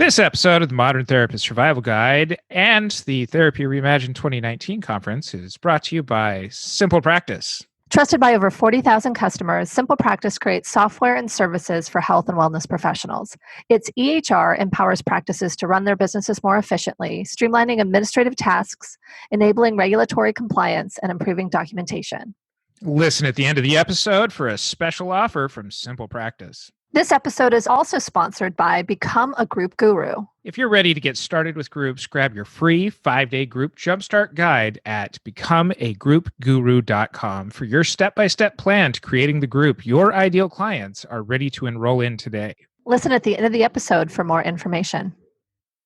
This episode of the Modern Therapist Survival Guide and the Therapy Reimagine 2019 conference is brought to you by Simple Practice. Trusted by over 40,000 customers, Simple Practice creates software and services for health and wellness professionals. Its EHR empowers practices to run their businesses more efficiently, streamlining administrative tasks, enabling regulatory compliance, and improving documentation. Listen at the end of the episode for a special offer from Simple Practice. This episode is also sponsored by Become a Group Guru. If you're ready to get started with groups, grab your free 5-day group jumpstart guide at becomeagroupguru.com for your step-by-step plan to creating the group your ideal clients are ready to enroll in today. Listen at the end of the episode for more information.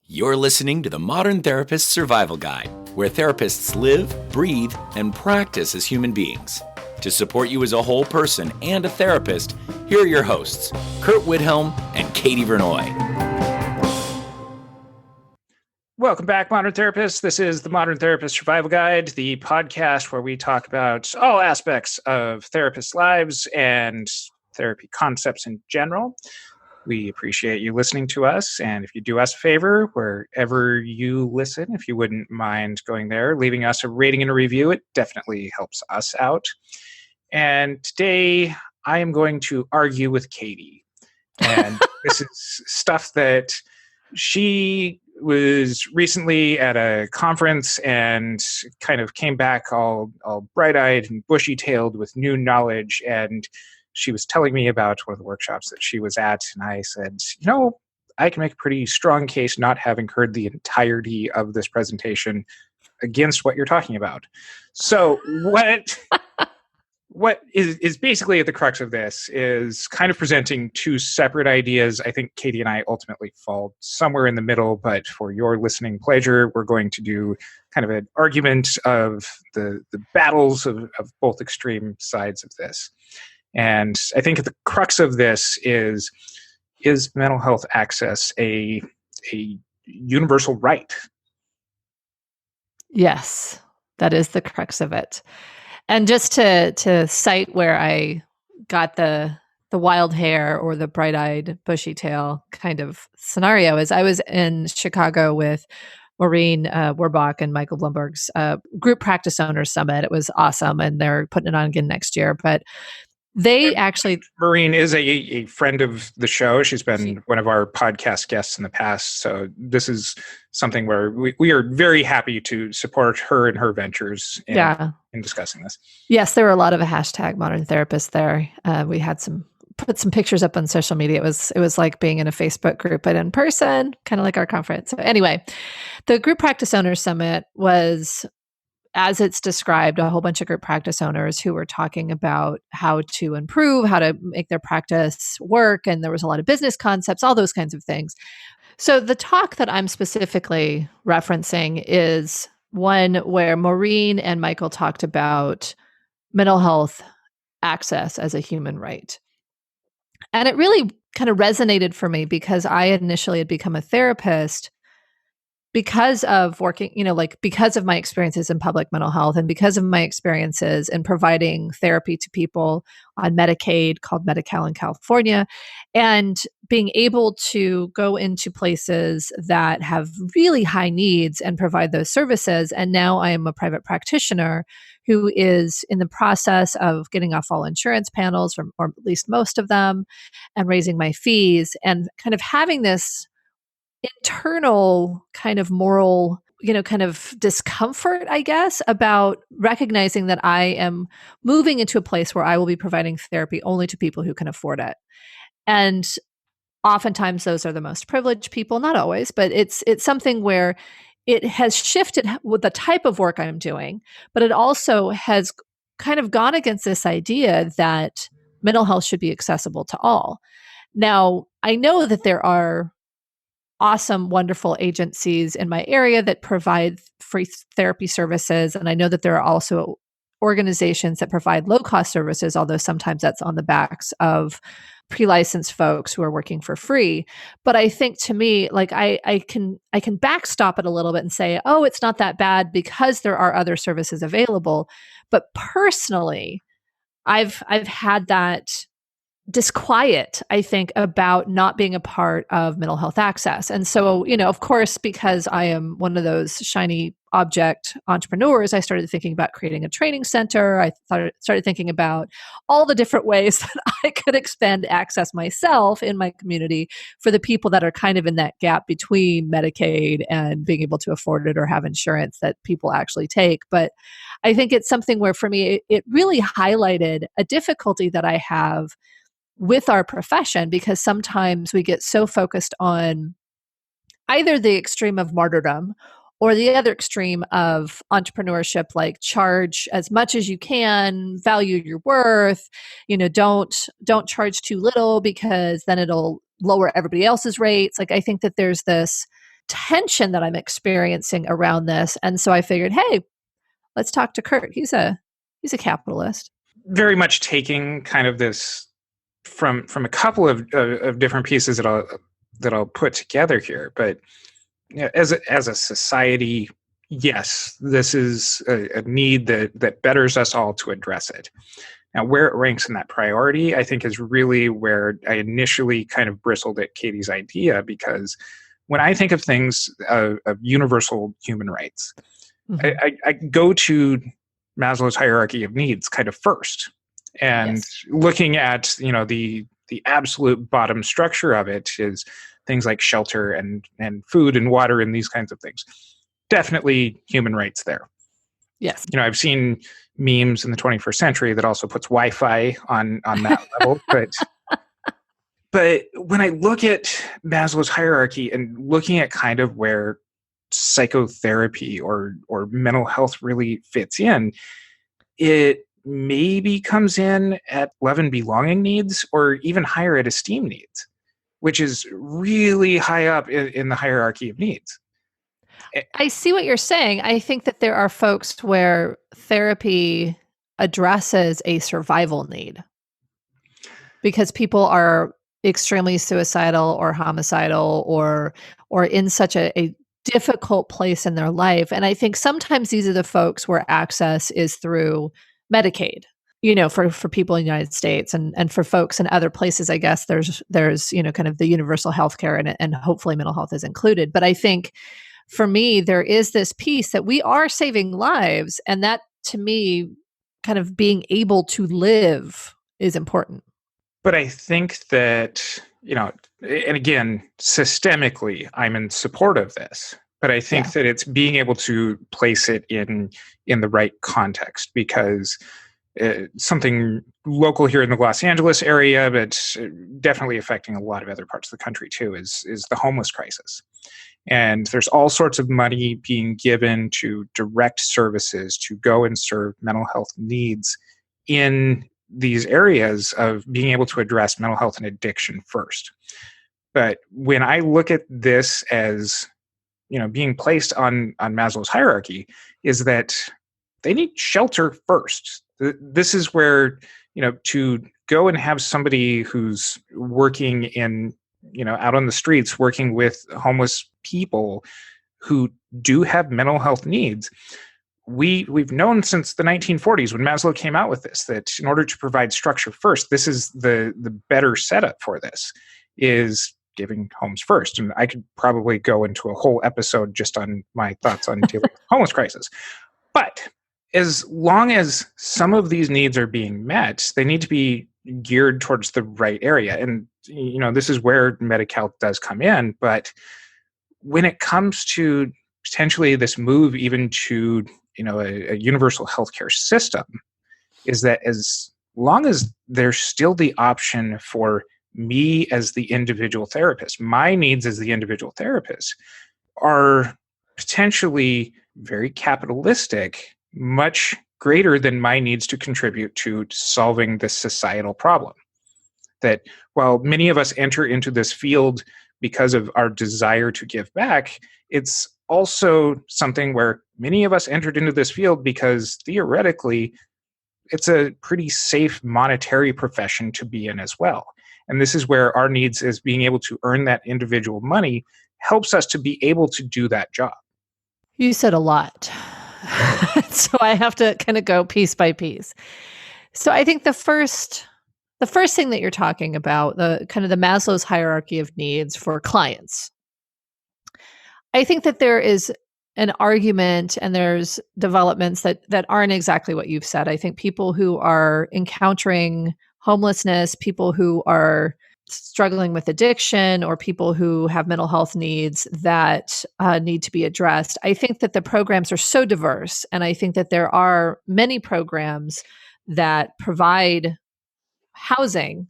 You're listening to the Modern Therapist Survival Guide, where therapists live, breathe, and practice as human beings. To support you as a whole person and a therapist, here are your hosts, Curt Widhalm and Katie Vernoy. Welcome back, Modern Therapists. This is the Modern Therapist Survival Guide, the podcast where we talk about all aspects of therapists' lives and therapy concepts in general. We appreciate you listening to us, and if you do us a favor, wherever you listen, if you wouldn't mind going there, leaving us a rating and a review, it definitely helps us out. And today, I am going to argue with Katie. And this is stuff that she was recently at a conference and kind of came back all bright-eyed and bushy-tailed with new knowledge, and she was telling me about one of the workshops that she was at, and I said, I can make a pretty strong case, not having heard the entirety of this presentation, against what you're talking about. So what is basically at the crux of this is kind of presenting two separate ideas. I think Katie and I ultimately fall somewhere in the middle, but for your listening pleasure, we're going to do kind of an argument of the battles of both extreme sides of this. And I think at the crux of this is mental health access a universal right? Yes, that is the crux of it. And just to cite where I got the wild hair or the bright-eyed, bushy-tail kind of scenario is I was in Chicago with Maureen Werrbach and Michael Blumberg's Group Practice Owners Summit. It was awesome, and they're putting it on again next year. But Maureen is a friend of the show. She's been one of our podcast guests in the past. So this is something where we are very happy to support her and her ventures in discussing this. Yes, there were a lot of hashtag modern therapists there. We had put some pictures up on social media. It was like being in a Facebook group, but in person, kind of like our conference. So anyway, the Group Practice Owners Summit was, as it's described, a whole bunch of group practice owners who were talking about how to improve, how to make their practice work. And there was a lot of business concepts, all those kinds of things. So the talk that I'm specifically referencing is one where Maureen and Michael talked about mental health access as a human right. And it really kind of resonated for me because I initially had become a therapist because of working, because of my experiences in public mental health and because of my experiences in providing therapy to people on Medicaid, called Medi-Cal in California, and being able to go into places that have really high needs and provide those services. And now I am a private practitioner who is in the process of getting off all insurance panels, or at least most of them, and raising my fees and kind of having this internal kind of moral, kind of discomfort, I guess, about recognizing that I am moving into a place where I will be providing therapy only to people who can afford it. And oftentimes those are the most privileged people, not always, but it's something where it has shifted with the type of work I'm doing, but it also has kind of gone against this idea that mental health should be accessible to all. Now, I know that there are awesome, wonderful agencies in my area that provide free therapy services. And I know that there are also organizations that provide low-cost services, although sometimes that's on the backs of pre-licensed folks who are working for free. But I think, to me, like I can backstop it a little bit and say, oh, it's not that bad because there are other services available. But personally, I've had that disquiet, I think, about not being a part of mental health access. And so, of course, because I am one of those shiny object entrepreneurs, I started thinking about creating a training center. I started thinking about all the different ways that I could expand access myself in my community for the people that are kind of in that gap between Medicaid and being able to afford it or have insurance that people actually take. But I think it's something where, for me, it really highlighted a difficulty that I have with our profession, because sometimes we get so focused on either the extreme of martyrdom or the other extreme of entrepreneurship, like charge as much as you can, value your worth, don't charge too little because then it'll lower everybody else's rates. Like, I think that there's this tension that I'm experiencing around this. And so I figured, hey, let's talk to Curt. He's a capitalist. Very much taking kind of this from a couple of different pieces that I'll put together here. But as a society, yes, this is a need that betters us all to address it. Now, where it ranks in that priority, I think, is really where I initially kind of bristled at Katie's idea, because when I think of things of universal human rights, I go to Maslow's hierarchy of needs kind of first. And looking at, the absolute bottom structure of it is things like shelter and food and water and these kinds of things. Definitely human rights there. Yes. I've seen memes in the 21st century that also puts Wi-Fi on that level. But when I look at Maslow's hierarchy and looking at kind of where psychotherapy or mental health really fits in, it maybe comes in at love and belonging needs, or even higher at esteem needs, which is really high up in the hierarchy of needs. I see what you're saying. I think that there are folks where therapy addresses a survival need because people are extremely suicidal or homicidal or in such a difficult place in their life. And I think sometimes these are the folks where access is through Medicaid, for people in the United States, and for folks in other places, I guess there's kind of the universal healthcare, and hopefully mental health is included. But I think for me, there is this piece that we are saving lives, and that, to me, kind of being able to live is important. But I think that, and again, systemically, I'm in support of this. But I think that it's being able to place it in the right context, because something local here in the Los Angeles area, but definitely affecting a lot of other parts of the country too, is the homeless crisis. And there's all sorts of money being given to direct services to go and serve mental health needs in these areas of being able to address mental health and addiction first. But when I look at this as being placed on Maslow's hierarchy, is that they need shelter first. This is where, to go and have somebody who's working in, out on the streets, working with homeless people who do have mental health needs. We've known since the 1940s when Maslow came out with this, that in order to provide structure first, this is the better setup for this, is giving homes first. And I could probably go into a whole episode just on my thoughts on dealing with the homeless crisis. But as long as some of these needs are being met, they need to be geared towards the right area. And, this is where Medi-Cal does come in. But when it comes to potentially this move even to, a universal healthcare system, is that as long as there's still the option for me as the individual therapist, my needs as the individual therapist are potentially very capitalistic, much greater than my needs to contribute to solving this societal problem. That while many of us enter into this field because of our desire to give back, it's also something where many of us entered into this field because theoretically it's a pretty safe monetary profession to be in as well. And this is where our needs as being able to earn that individual money helps us to be able to do that job. You said a lot. So I have to kind of go piece by piece. So I think the first the first thing that you're talking about, the kind of the Maslow's hierarchy of needs for clients. I think that there is an argument and there's developments that aren't exactly what you've said. I think people who are encountering homelessness, people who are struggling with addiction, or people who have mental health needs that need to be addressed. I think that the programs are so diverse, and I think that there are many programs that provide housing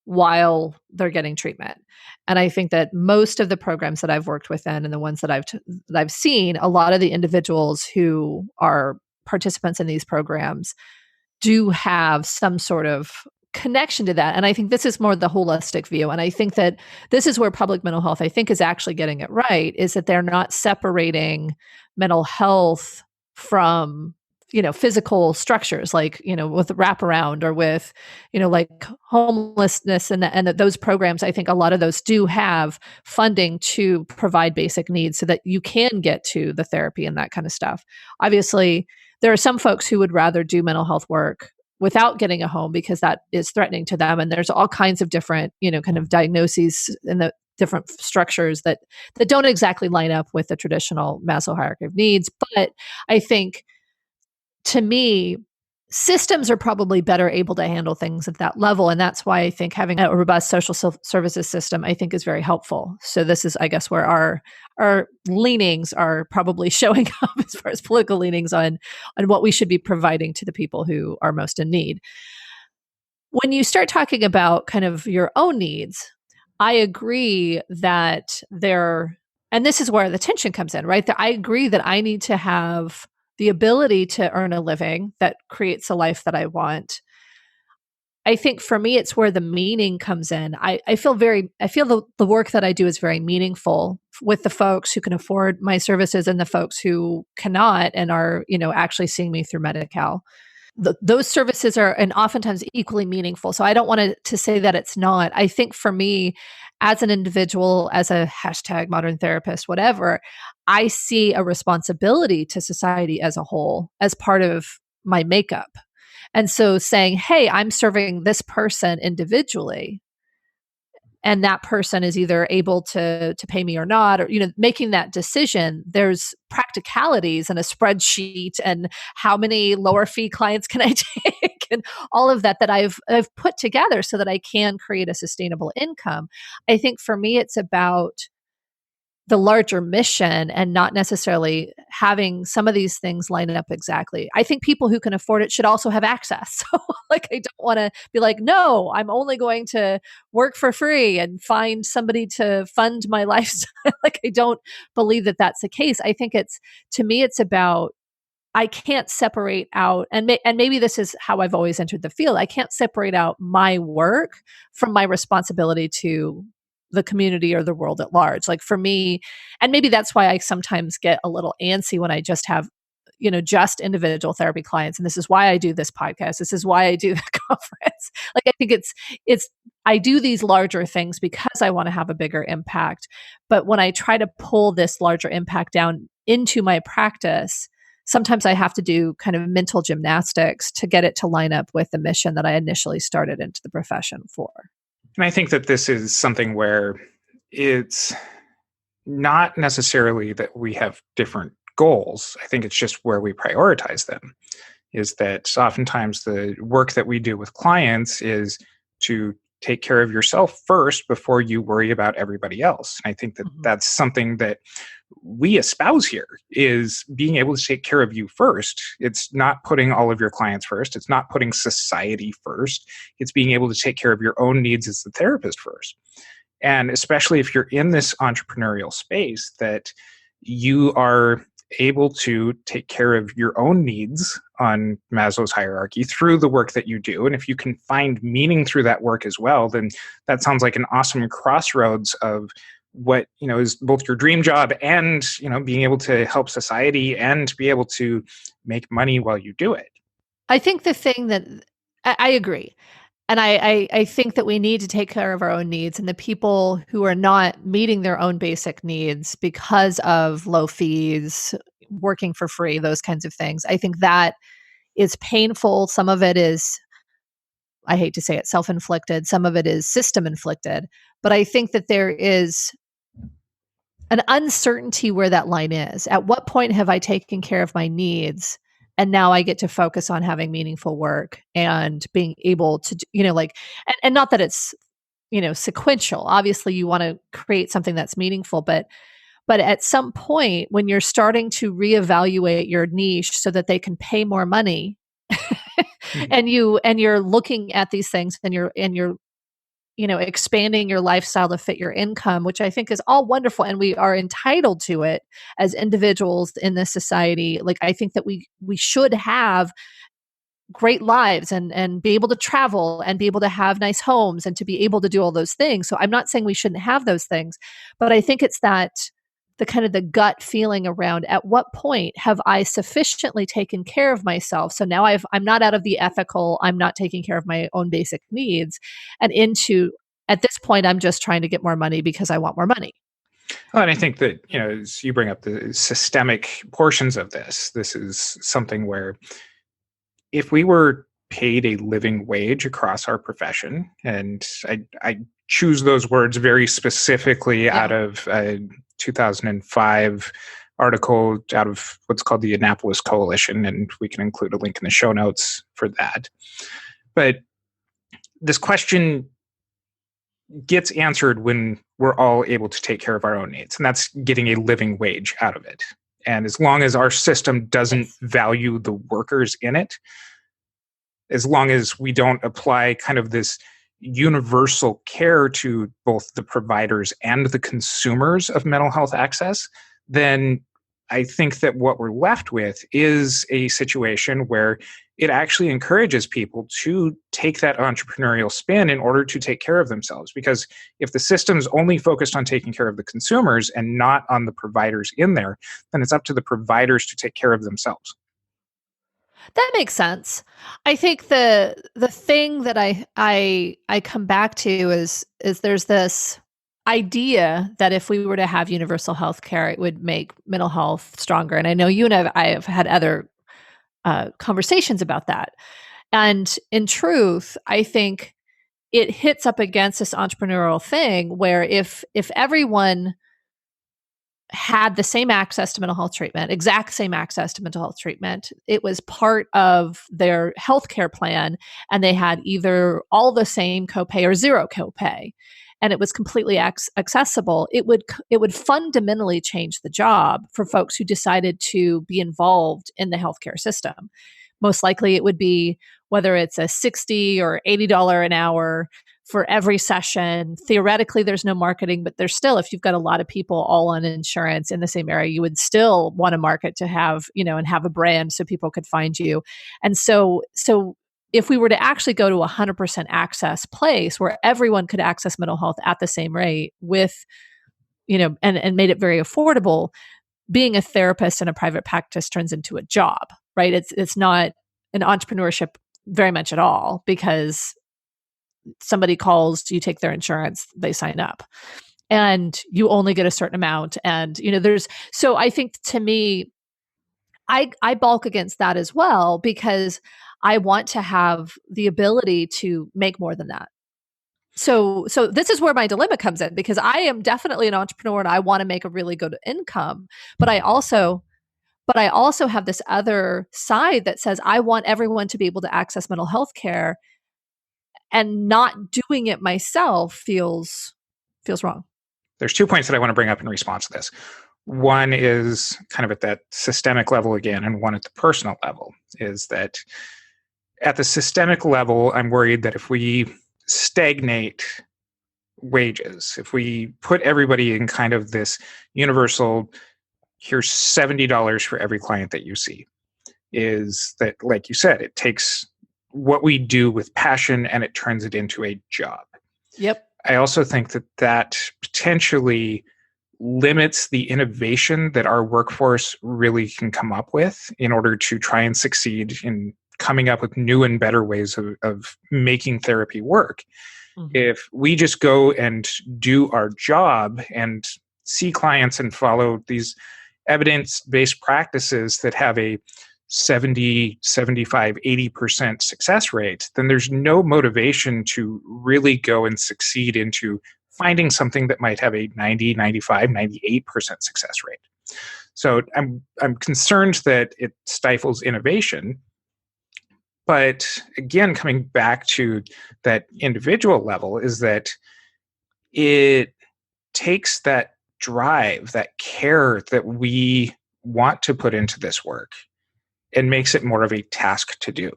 while they're getting treatment. And I think that most of the programs that I've worked within and the ones that I've seen, a lot of the individuals who are participants in these programs do have some sort of connection to that. And I think this is more the holistic view. And I think that this is where public mental health, I think, is actually getting it right, is that they're not separating mental health from physical structures, like, with wraparound or with, like homelessness and those programs. I think a lot of those do have funding to provide basic needs so that you can get to the therapy and that kind of stuff. Obviously, there are some folks who would rather do mental health work without getting a home because that is threatening to them. And there's all kinds of different, kind of diagnoses and the different structures that don't exactly line up with the traditional Maslow hierarchy of needs. But I think, to me, systems are probably better able to handle things at that level. And that's why I think having a robust social services system, I think, is very helpful. So this is, I guess, where our leanings are probably showing up as far as political leanings on what we should be providing to the people who are most in need. When you start talking about kind of your own needs, I agree that and this is where the tension comes in, right? That I agree that I need to have the ability to earn a living that creates a life that I want. I think for me, it's where the meaning comes in. I feel the work that I do is very meaningful with the folks who can afford my services and the folks who cannot and are, actually seeing me through Medi-Cal. Those services are and oftentimes equally meaningful. So I don't want to say that it's not. I think for me, as an individual, as a #modern therapist, whatever, I see a responsibility to society as a whole as part of my makeup. And so saying, hey, I'm serving this person individually, and that person is either able to pay me or not, or, making that decision, there's practicalities and a spreadsheet and how many lower fee clients can I take and all of that I've put together so that I can create a sustainable income. I think for me, it's about the larger mission and not necessarily having some of these things line up exactly. I think people who can afford it should also have access. So I don't want to be like, no, I'm only going to work for free and find somebody to fund my lifestyle. I don't believe that that's the case. I think to me, it's about, I can't separate out, and maybe this is how I've always entered the field. I can't separate out my work from my responsibility to the community or the world at large. Like for me, and maybe that's why I sometimes get a little antsy when I just have, just individual therapy clients. And this is why I do this podcast. This is why I do the conference. I think I do these larger things because I want to have a bigger impact. But when I try to pull this larger impact down into my practice, sometimes I have to do kind of mental gymnastics to get it to line up with the mission that I initially started into the profession for. And I think that this is something where it's not necessarily that we have different goals. I think it's just where we prioritize them. Is that oftentimes the work that we do with clients is to take care of yourself first before you worry about everybody else. And I think that that's something that we espouse here, is being able to take care of you first. It's not putting all of your clients first. It's not putting society first. It's being able to take care of your own needs as the therapist first. And especially if you're in this entrepreneurial space, that you are able to take care of your own needs on Maslow's hierarchy through the work that you do. And if you can find meaning through that work as well, then that sounds like an awesome crossroads of what, is both your dream job and, being able to help society and be able to make money while you do it. I think the thing that I agree. And I think that we need to take care of our own needs, and the people who are not meeting their own basic needs because of low fees, working for free, those kinds of things. I think that is painful. Some of it is I hate to say it, self-inflicted. Some of it is system-inflicted. But I think that there is an uncertainty where that line is. At what point have I taken care of my needs? And now I get to focus on having meaningful work and being able to, and not that it's, sequential. Obviously, you want to create something that's meaningful, but at some point when you're starting to reevaluate your niche so that they can pay more money, and you're looking at these things and you're expanding your lifestyle to fit your income, which I think is all wonderful. And we are entitled to it as individuals in this society. Like, I think that we should have great lives and be able to travel and be able to have nice homes and to be able to do all those things. So I'm not saying we shouldn't have those things, but I think it's that the kind of the gut feeling around at what point have I sufficiently taken care of myself? So now I'm not out of the ethical, I'm not taking care of my own basic needs, and into, at this point, I'm just trying to get more money because I want more money. Well, and I think that, as you bring up the systemic portions of this is something where if we were paid a living wage across our profession, and I choose those words very specifically out of a 2005 article out of what's called the Annapolis Coalition, and we can include a link in the show notes for that. But this question gets answered when we're all able to take care of our own needs, and that's getting a living wage out of it. And as long as our system doesn't value the workers in it, as long as we don't apply kind of this universal care to both the providers and the consumers of mental health access, then I think that what we're left with is a situation where it actually encourages people to take that entrepreneurial spin in order to take care of themselves. Because if the system's only focused on taking care of the consumers and not on the providers in there, then it's up to the providers to take care of themselves. That makes sense. I think the thing that I come back to is there's this idea that if we were to have universal health care, it would make mental health stronger. And I know you and I have had other conversations about that. And in truth, I think it hits up against this entrepreneurial thing where if everyone had the same access to mental health treatment, exact same access to mental health treatment, it was part of their healthcare plan, and they had either all the same copay or zero copay, and it was completely accessible, it would fundamentally change the job for folks who decided to be involved in the healthcare system. Most likely it would be whether it's a $60 or $80 an hour for every session. Theoretically, there's no marketing, but there's still, if you've got a lot of people all on insurance in the same area, you would still want to market to have, and have a brand so people could find you. And so if we were to actually go to a 100% access place where everyone could access mental health at the same rate with, and made it very affordable, being a therapist in a private practice turns into a job, right? It's not an entrepreneurship very much at all, because somebody calls, you take their insurance, they sign up, and you only get a certain amount. And, so I think, to me, I balk against that as well, because I want to have the ability to make more than that. So this is where my dilemma comes in, because I am definitely an entrepreneur and I want to make a really good income, but I also have this other side that says I want everyone to be able to access mental health care, and not doing it myself feels wrong. There's 2 points that I want to bring up in response to this. One is kind of at that systemic level again, and one at the personal level, is that at the systemic level, I'm worried that if we stagnate wages, if we put everybody in kind of this universal, here's $70 for every client that you see, is that, like you said, it takes what we do with passion and it turns it into a job. Yep. I also think that potentially limits the innovation that our workforce really can come up with in order to try and succeed in coming up with new and better ways of making therapy work. Mm-hmm. If we just go and do our job and see clients and follow these evidence-based practices that have a 70, 75, 80% success rate, then there's no motivation to really go and succeed into finding something that might have a 90, 95, 98% success rate. So I'm concerned that it stifles innovation. But again, coming back to that individual level, is that it takes that drive, that care that we want to put into this work, and makes it more of a task to do.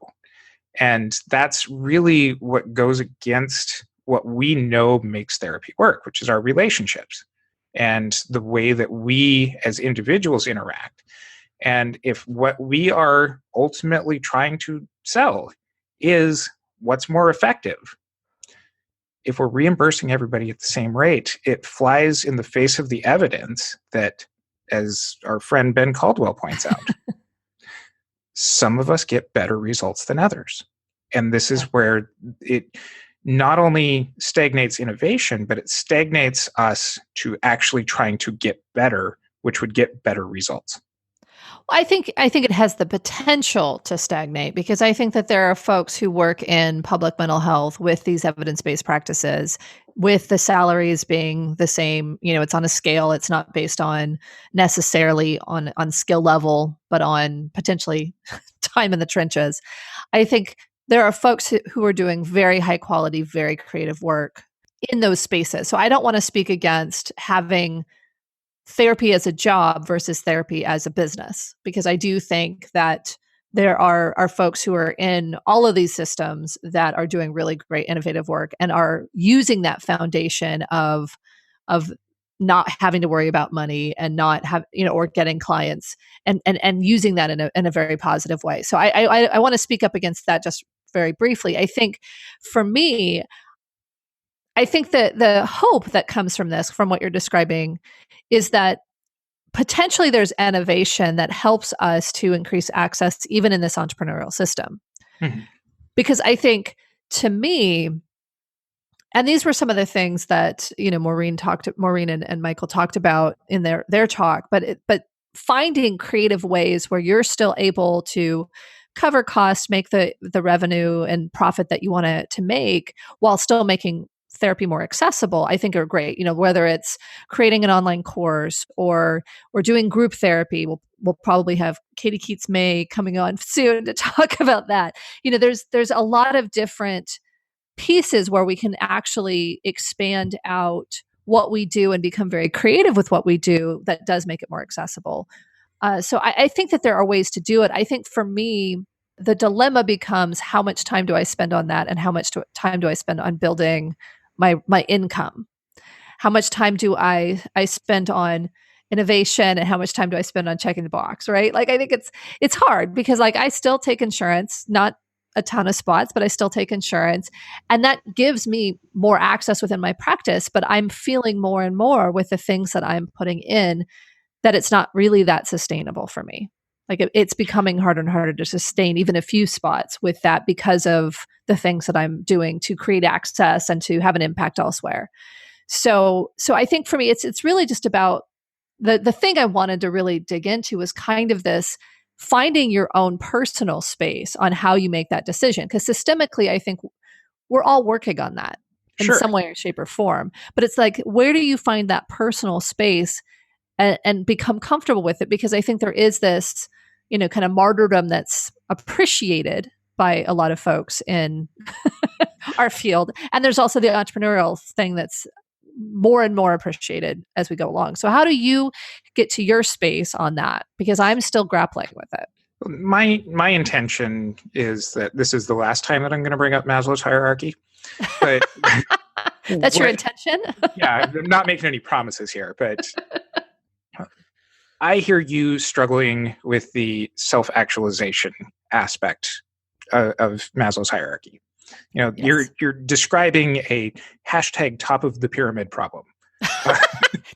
And that's really what goes against what we know makes therapy work, which is our relationships and the way that we as individuals interact. And if what we are ultimately trying to sell is what's more effective, if we're reimbursing everybody at the same rate, it flies in the face of the evidence that, as our friend Ben Caldwell points out, some of us get better results than others. And this is where it not only stagnates innovation, but it stagnates us to actually trying to get better, which would get better results. I think it has the potential to stagnate, because I think that there are folks who work in public mental health with these evidence-based practices, with the salaries being the same. It's on a scale. It's not based on necessarily on skill level, but on potentially time in the trenches. I think there are folks who are doing very high quality, very creative work in those spaces. So I don't want to speak against having therapy as a job versus therapy as a business, because I do think that there are folks who are in all of these systems that are doing really great innovative work and are using that foundation of not having to worry about money and not have, or getting clients, and using that in a very positive way. So I want to speak up against that just very briefly. I think for me, I think that the hope that comes from this, from what you're describing, is that potentially there's innovation that helps us to increase access even in this entrepreneurial system. Mm-hmm. Because I think, to me, and these were some of the things that Maureen and Michael talked about in their talk, but finding creative ways where you're still able to cover costs, make the revenue and profit that you want to make, while still making therapy more accessible, I think are great. Whether it's creating an online course or doing group therapy. We'll probably have Katie Keats May coming on soon to talk about that. There's a lot of different pieces where we can actually expand out what we do and become very creative with what we do that does make it more accessible. So I think that there are ways to do it. I think for me, the dilemma becomes, how much time do I spend on that, and how much time do I spend on building my income? How much time do I spend on innovation, and how much time do I spend on checking the box, right? Like, I think it's hard, because I still take insurance, not a ton of spots, but I still take insurance, and that gives me more access within my practice. But I'm feeling more and more with the things that I'm putting in that it's not really that sustainable for me. It's becoming harder and harder to sustain even a few spots with that, because of the things that I'm doing to create access and to have an impact elsewhere. So I think for me, it's really just about the thing I wanted to really dig into was kind of this finding your own personal space on how you make that decision. Because systemically, I think we're all working on that in some way or shape or form. But it's like, where do you find that personal space and become comfortable with it? Because I think there is this, kind of martyrdom that's appreciated by a lot of folks in our field. And there's also the entrepreneurial thing that's more and more appreciated as we go along. So how do you get to your space on that? Because I'm still grappling with it. My intention is that this is the last time that I'm going to bring up Maslow's hierarchy. But that's your intention? Yeah, I'm not making any promises here, but I hear you struggling with the self-actualization aspect of Maslow's hierarchy. Yes. You're describing a hashtag top of the pyramid problem.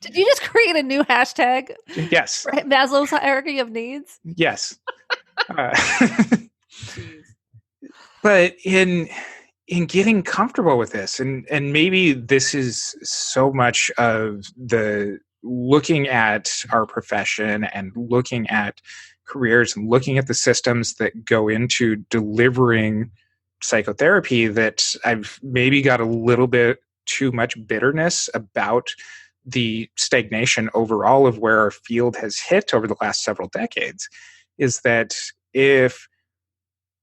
Did you just create a new hashtag? Yes. Right? Maslow's hierarchy of needs? Yes. But in getting comfortable with this, and maybe this is so much of the looking at our profession and looking at careers and looking at the systems that go into delivering psychotherapy that I've maybe got a little bit too much bitterness about the stagnation overall of where our field has hit over the last several decades, is that if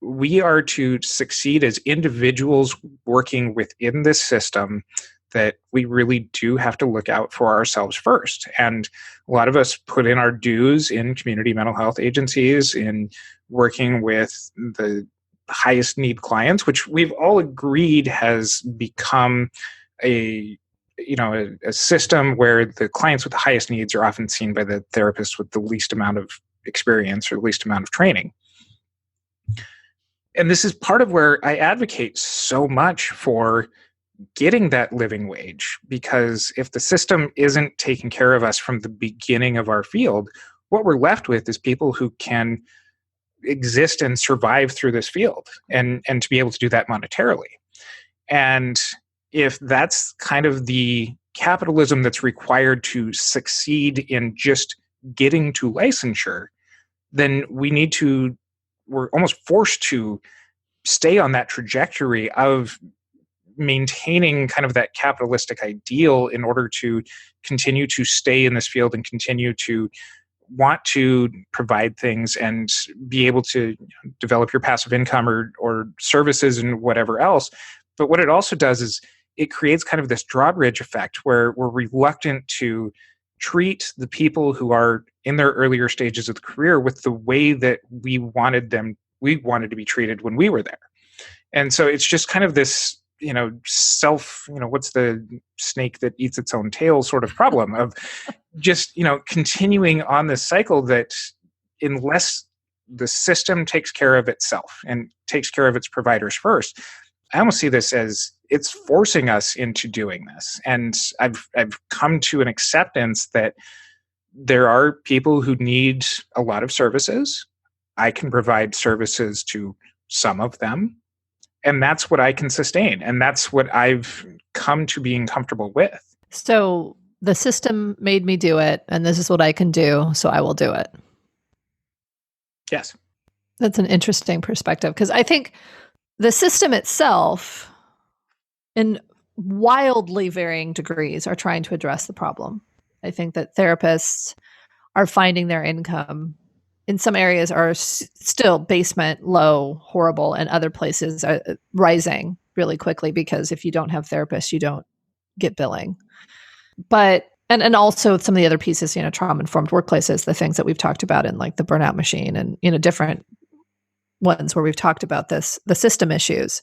we are to succeed as individuals working within this system, that we really do have to look out for ourselves first. And a lot of us put in our dues in community mental health agencies, in working with the highest need clients, which we've all agreed has become a system where the clients with the highest needs are often seen by the therapist with the least amount of experience or the least amount of training. And this is part of where I advocate so much for getting that living wage, because if the system isn't taking care of us from the beginning of our field, what we're left with is people who can exist and survive through this field, and to be able to do that monetarily. And if that's kind of the capitalism that's required to succeed in just getting to licensure, then we're almost forced to stay on that trajectory of maintaining kind of that capitalistic ideal in order to continue to stay in this field and continue to want to provide things and be able to develop your passive income or services and whatever else. But what it also does is it creates kind of this drawbridge effect where we're reluctant to treat the people who are in their earlier stages of the career with the way that we wanted to be treated when we were there. And so it's just kind of this, what's the snake that eats its own tail sort of problem of just, continuing on this cycle that unless the system takes care of itself and takes care of its providers first, I almost see this as it's forcing us into doing this. And I've come to an acceptance that there are people who need a lot of services. I can provide services to some of them, and that's what I can sustain. And that's what I've come to being comfortable with. So the system made me do it, and this is what I can do, so I will do it. Yes. That's an interesting perspective, because I think the system itself, in wildly varying degrees, are trying to address the problem. I think that therapists are finding their income in some areas are still basement, low, horrible, and other places are rising really quickly, because if you don't have therapists, you don't get billing. But and also some of the other pieces, trauma-informed workplaces, the things that we've talked about in like the burnout machine and, different ones where we've talked about this, the system issues.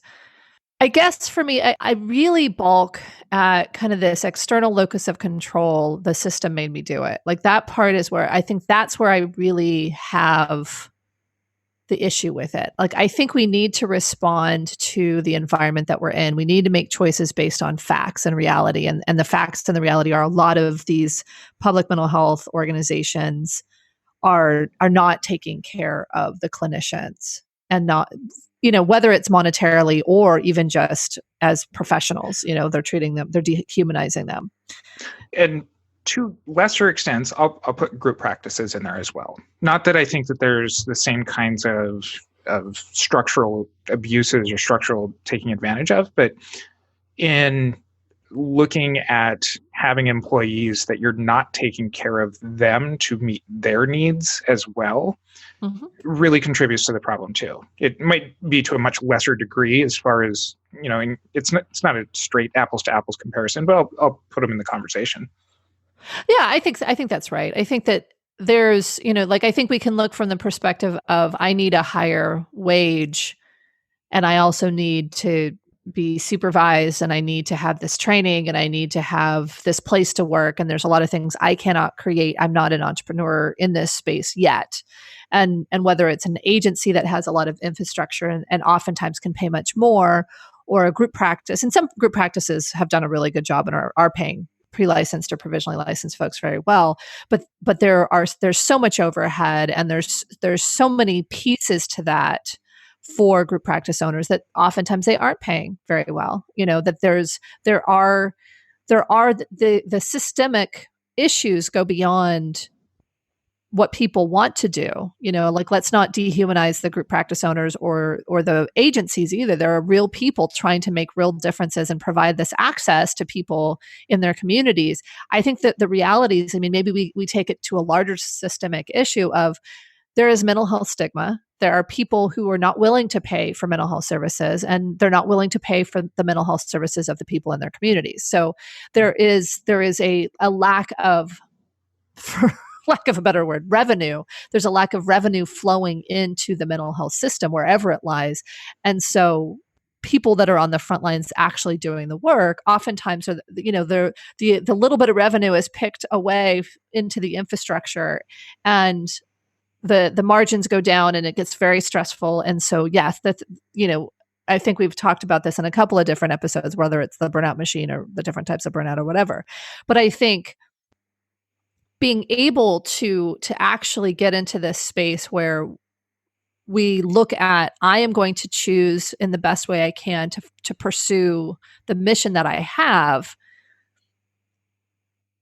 I guess for me, I really balk at kind of this external locus of control. The system made me do it. Like that part is where I think that's where I really have the issue with it. Like, I think we need to respond to the environment that we're in. We need to make choices based on facts and reality. And the facts and the reality are a lot of these public mental health organizations are not taking care of the clinicians, and not, whether it's monetarily or even just as professionals, they're treating them, they're dehumanizing them. And to lesser extents, I'll put group practices in there as well. Not that I think that there's the same kinds of structural abuses or structural taking advantage of, but in looking at having employees that you're not taking care of them to meet their needs as well, really contributes to the problem too. It might be to a much lesser degree as far as, it's not a straight apples to apples comparison, but I'll put them in the conversation. Yeah, I think that's right. I think that there's, I think we can look from the perspective of I need a higher wage, and I also need to be supervised, and I need to have this training, and I need to have this place to work. And there's a lot of things I cannot create. I'm not an entrepreneur in this space yet. And whether it's an agency that has a lot of infrastructure and oftentimes can pay much more, or a group practice, and some group practices have done a really good job and are paying pre-licensed or provisionally licensed folks very well, but there's so much overhead, and there's so many pieces to that for group practice owners that oftentimes they aren't paying very well. That there are the systemic issues go beyond what people want to do. Like, let's not dehumanize the group practice owners or the agencies either. There are real people trying to make real differences and provide this access to people in their communities. I think that the reality is, maybe we take it to a larger systemic issue of, there is mental health stigma. There are people who are not willing to pay for mental health services, and they're not willing to pay for the mental health services of the people in their communities. So there is a lack of, for lack of a better word, revenue. There's a lack of revenue flowing into the mental health system wherever it lies. And so people that are on the front lines actually doing the work oftentimes are, the little bit of revenue is picked away into the infrastructure, and the margins go down, and it gets very stressful. And so, yes, that's, I think we've talked about this in a couple of different episodes, whether it's the burnout machine or the different types of burnout or whatever. But I think being able to actually get into this space where we look at, I am going to choose in the best way I can to pursue the mission that I have.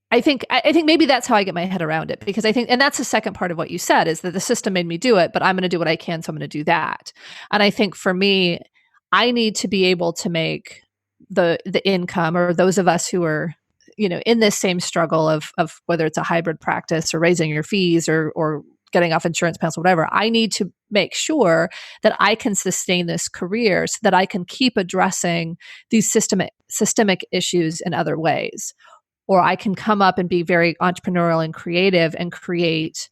I think maybe that's how I get my head around it, because I think, and that's the second part of what you said, is that the system made me do it, but I'm going to do what I can, so I'm going to do that. And I think for me, I need to be able to make the income, or those of us who are, in this same struggle of whether it's a hybrid practice or raising your fees or getting off insurance plans or whatever, I need to make sure that I can sustain this career so that I can keep addressing these systemic issues in other ways. Or I can come up and be very entrepreneurial and creative and create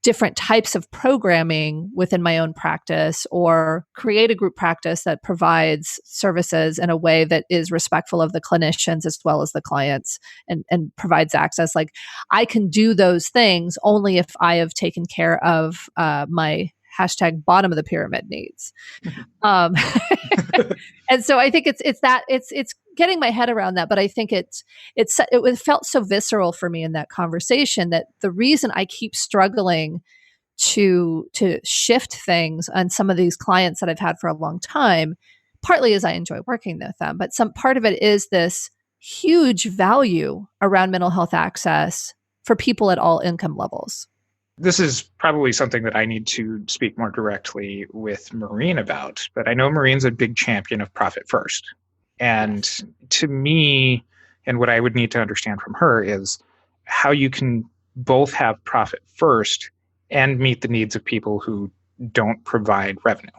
different types of programming within my own practice, or create a group practice that provides services in a way that is respectful of the clinicians as well as the clients, and provides access. Like, I can do those things only if I have taken care of my hashtag bottom of the pyramid needs. And so I think it's getting my head around that. But I think it felt so visceral for me in that conversation, that the reason I keep struggling to shift things on some of these clients that I've had for a long time, partly is I enjoy working with them, but some part of it is this huge value around mental health access for people at all income levels. This is probably something that I need to speak more directly with Maureen about, but I know Maureen's a big champion of profit first. And to me, and what I would need to understand from her, is how you can both have profit first and meet the needs of people who don't provide revenue.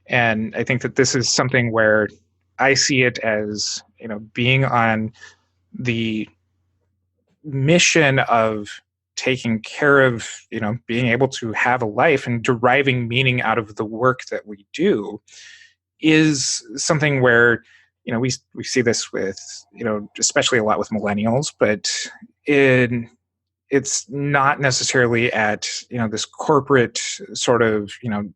And I think that this is something where I see it as, being on the mission of taking care of, being able to have a life and deriving meaning out of the work that we do, is something where, we see this with, especially a lot with millennials, but it's not necessarily at, this corporate sort of,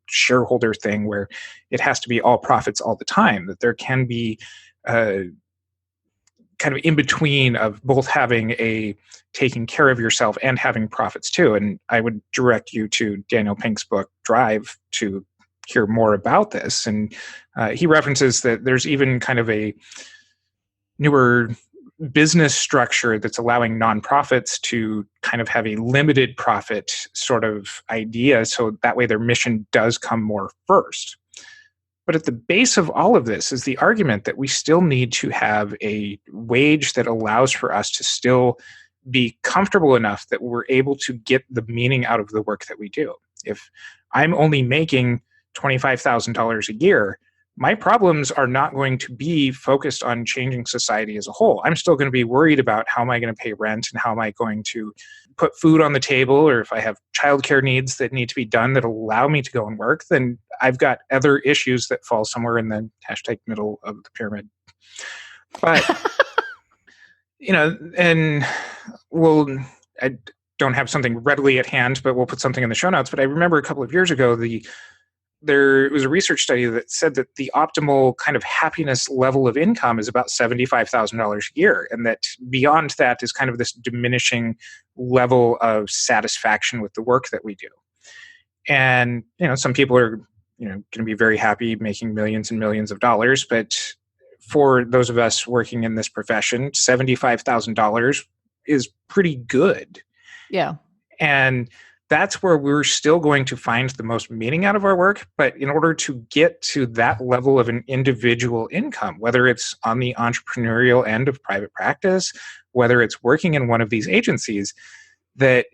shareholder thing where it has to be all profits all the time, that there can be kind of in between of both having taking care of yourself and having profits too. And I would direct you to Daniel Pink's book, Drive, to hear more about this. And he references that there's even kind of a newer business structure that's allowing nonprofits to kind of have a limited profit sort of idea. So that way their mission does come more first. But at the base of all of this is the argument that we still need to have a wage that allows for us to still be comfortable enough that we're able to get the meaning out of the work that we do. If I'm only making $25,000 a year, my problems are not going to be focused on changing society as a whole. I'm still going to be worried about how am I going to pay rent and how am I going to put food on the table, or if I have childcare needs that need to be done that allow me to go and work, then I've got other issues that fall somewhere in the hashtag middle of the pyramid. But, and I don't have something readily at hand, but we'll put something in the show notes. But I remember a couple of years ago, there was a research study that said that the optimal kind of happiness level of income is about $75,000 a year. And that beyond that is kind of this diminishing level of satisfaction with the work that we do. And, some people are, going to be very happy making millions and millions of dollars. But for those of us working in this profession, $75,000 is pretty good. Yeah. And that's where we're still going to find the most meaning out of our work. But in order to get to that level of an individual income, whether it's on the entrepreneurial end of private practice, whether it's working in one of these agencies, that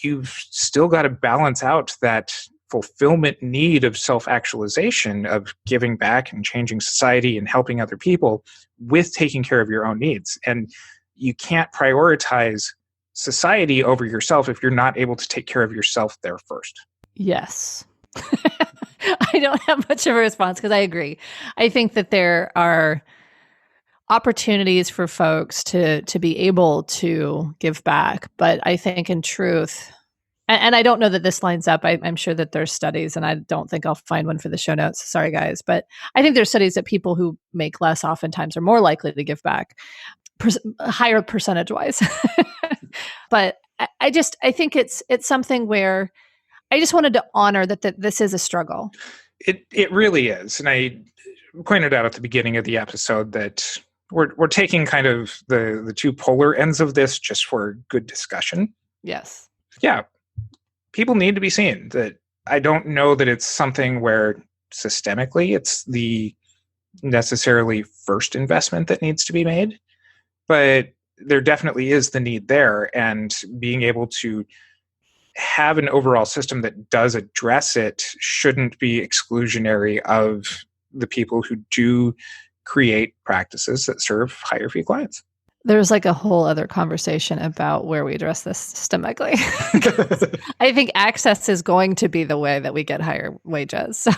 you've still got to balance out that fulfillment need of self-actualization, of giving back and changing society and helping other people with taking care of your own needs. And you can't prioritize society over yourself if you're not able to take care of yourself there first. Yes. I don't have much of a response because I agree. I think that there are opportunities for folks to be able to give back. But I think in truth, and I don't know that this lines up. I'm sure that there's studies, and I don't think I'll find one for the show notes. Sorry, guys. But I think there's studies that people who make less oftentimes are more likely to give back, higher percentage-wise. But I think it's something where I just wanted to honor that this is a struggle. It really is. And I pointed out at the beginning of the episode that we're taking kind of the two polar ends of this just for good discussion. Yes. Yeah. People need to be seen. That I don't know that it's something where systemically it's the necessarily first investment that needs to be made, but there definitely is the need there, and being able to have an overall system that does address it shouldn't be exclusionary of the people who do create practices that serve higher fee clients. There's like a whole other conversation about where we address this systemically. I think access is going to be the way that we get higher wages. So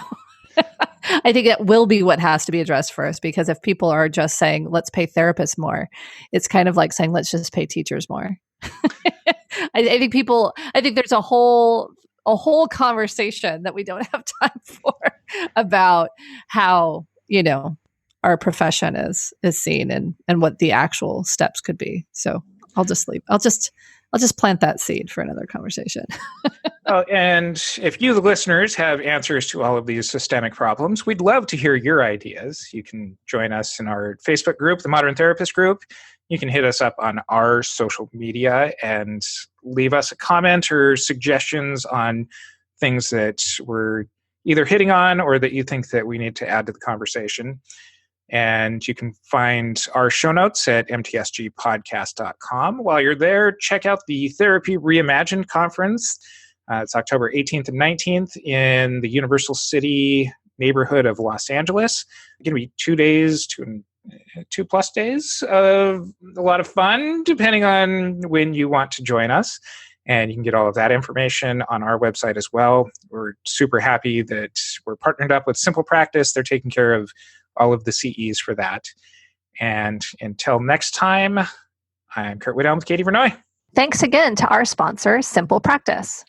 I think it will be what has to be addressed first, because if people are just saying, let's pay therapists more, it's kind of like saying, let's just pay teachers more. I think there's a whole conversation that we don't have time for about how, our profession is seen and what the actual steps could be. So I'll just plant that seed for another conversation. Oh, and if you, the listeners, have answers to all of these systemic problems, we'd love to hear your ideas. You can join us in our Facebook group, the Modern Therapist Group. You can hit us up on our social media and leave us a comment or suggestions on things that we're either hitting on or that you think that we need to add to the conversation. And you can find our show notes at mtsgpodcast.com. While you're there, check out the Therapy Reimagine conference. It's October 18th and 19th in the Universal City neighborhood of Los Angeles. It's going to be 2 days, 2+ days of a lot of fun, depending on when you want to join us. And you can get all of that information on our website as well. We're super happy that we're partnered up with Simple Practice. They're taking care of all of the CEs for that. And until next time, I'm Curt Widhalm with Katie Vernoy. Thanks again to our sponsor, Simple Practice.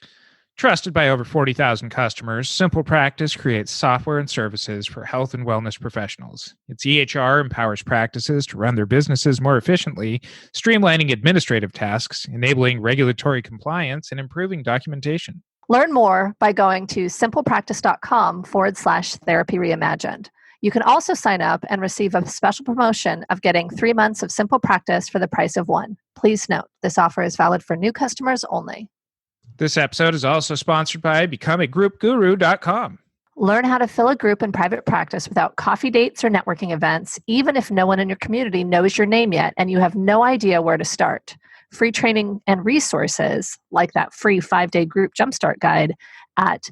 Trusted by over 40,000 customers, Simple Practice creates software and services for health and wellness professionals. Its EHR empowers practices to run their businesses more efficiently, streamlining administrative tasks, enabling regulatory compliance, and improving documentation. Learn more by going to simplepractice.com/therapy reimagined. You can also sign up and receive a special promotion of getting 3 months of Simple Practice for the price of one. Please note, this offer is valid for new customers only. This episode is also sponsored by becomeagroupguru.com. Learn how to fill a group in private practice without coffee dates or networking events, even if no one in your community knows your name yet and you have no idea where to start. Free training and resources, like that free 5-day group jumpstart guide, at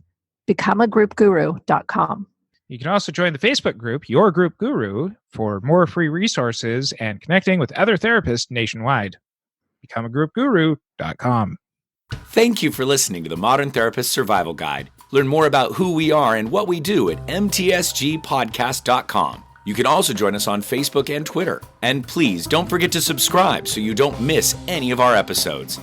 becomeagroupguru.com. You can also join the Facebook group, Your Group Guru, for more free resources and connecting with other therapists nationwide. becomeagroupguru.com. Thank you for listening to the Modern Therapist Survival Guide. Learn more about who we are and what we do at mtsgpodcast.com. You can also join us on Facebook and Twitter. And please don't forget to subscribe so you don't miss any of our episodes.